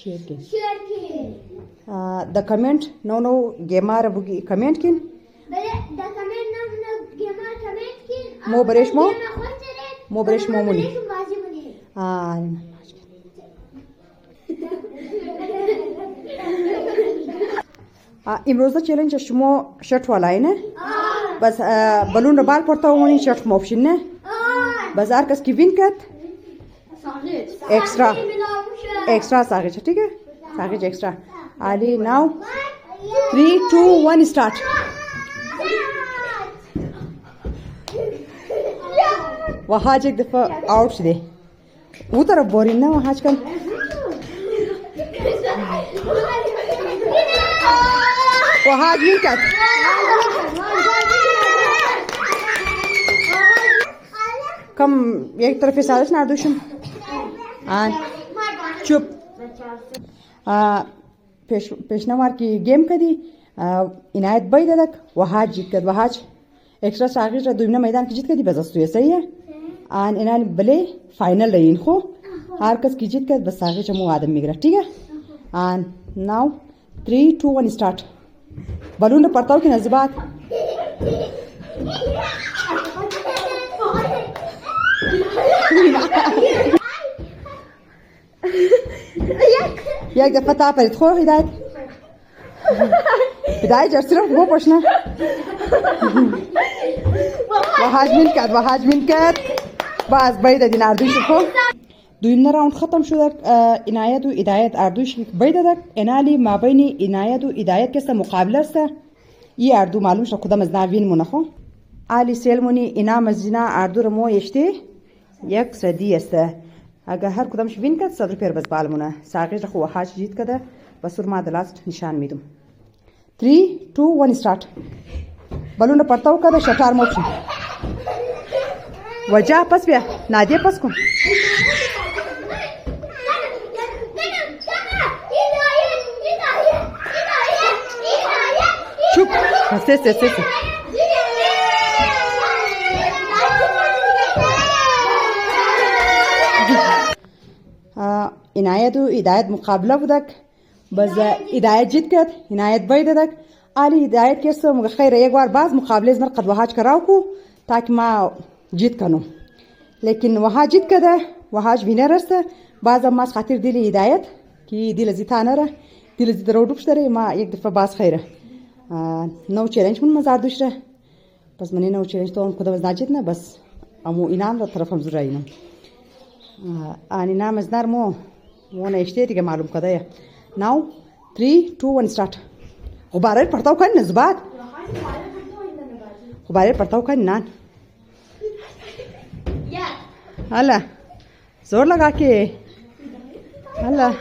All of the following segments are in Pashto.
Şerkin. The comment no gemar bugi comment kin Da kamen no gemar kamen kin. Mo bereş mo? Mo bereş mo muni. Bazi muni. امروز چالش شما شرط والای نه بس بالون رو بال پرتا اونی شرط موفشین نه بس هر کس کی وین کرد اکسترا ساقیچ ठीक है ساقیچ اکسترا علی ناو 3 2 1 start وهاج एक दफा आउट दे वो तरफ बोरिंग ना वहाज कल وهاج ينكت كم एक तरफ साजिश नादुशम चुप पेशनवार की गेम कदी इनायत बाई ददक वहाज जीत कद वहाज एक्स्ट्रा सागिश दुइमना मैदान की जीत कदी बजस्तु है सही है आन इनान भले फाइनल रही खो हर कस की जीत कद बस सागिश मु आदम मिगरा ठीक है आन नाउ 3 2 1 स्टार्ट balon पड़ता कि नजबात एक दफा ताप खो हिदायत हिदायत जब सिर्फ वो पूछना वहाज मिनकत बस बैदा दिन आर्दوش खो دویمنا راوند ختم شد عنایت و هدایت اردوش بید دک انالی ما بین عنایت و هدایت کس مقابله است ای اردو معلوم شد کدام از ناوین منخو علی سلمونی انام از جنا اردو رمو یشته یک سدی است اگر هر کدامش وین کرد صدر پیر بس بالمونه ساقیش خو حاج جیت کده بسور ما دلاست نشان میدم 3 2 1 start بالون پرتاو کده شطار موشن وجه پس بیا نادیه پس کن چوب سه عنایت و هدایت مقابله بودک بس هدایت جیت کرد عنایت باید دک علی هدایت کس مگه خیر یک بار باز مقابله زمر قد وهاج کراو کو تاکه ما جیت کنم لیکن وهاج جیت کده وهاج وینر است باز ما خاطر دیلی هدایت کی دیل زیتانه را دیل زیت رو دوشتره ما یک دفعه باز خیره نو چالش من مزار دوشره بس منی نو چالش تو کدام از نجیت نه بس امو اینام را طرفم زراینم آنی نام از نرمو مونه اشته دیگه معلوم کده ناو 3 2 1 start غباره پرتاو کن نزبات غباره پرتاو کن نان هلا زور لگا के هلا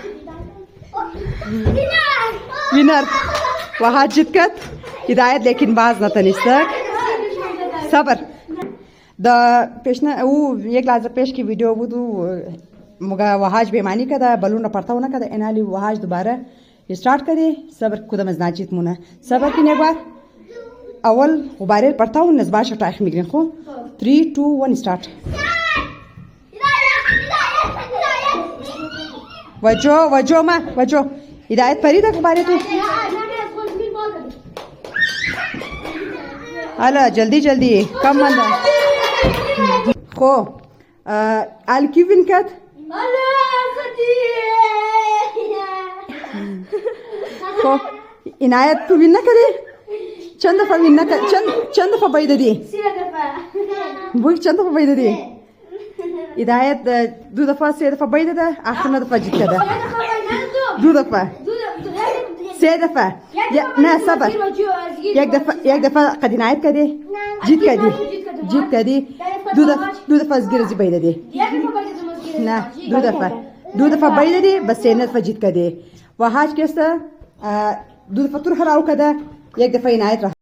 विनर वहाँ जितकत हिदायत लेकिन बाज न तनिस्तक सबर द पेशना वो एक लाजा पेश की वीडियो बुदू मगा वहाज बेमानी का दा बलून पड़ता होना का दा एनाली वहाज दोबारा स्टार्ट करे सबर खुदा मजनाजित मुना सबर की एक बार अव्वल गुब्बारे पड़ता हूँ नजबात शटाइख मिग्रेन खो 3 2 1 स्टार्ट वजो मा वजो हिदायत परी था गुब्बारे तू هلا جلدی کم منده خو آل کی وین کت خو عنایت تو وین نکردی چند دفعه وین نکرد چند دفعه باید دی بوی چند دفعه باید دی هدایت 2 دفعه 3 دفعه باید ده آخر دفعه جیت کرده 2 دفعه 3 دفعه نه صبر یک دفعه قد عنایت کردی جیت کردی 2 دفعه از گیرزی باید دی نه 2 دفعه باید دی بس 3 دفعه جیت کردی و هاج کسته 2 دفعه تو هراو کرده یک دفعه عنایت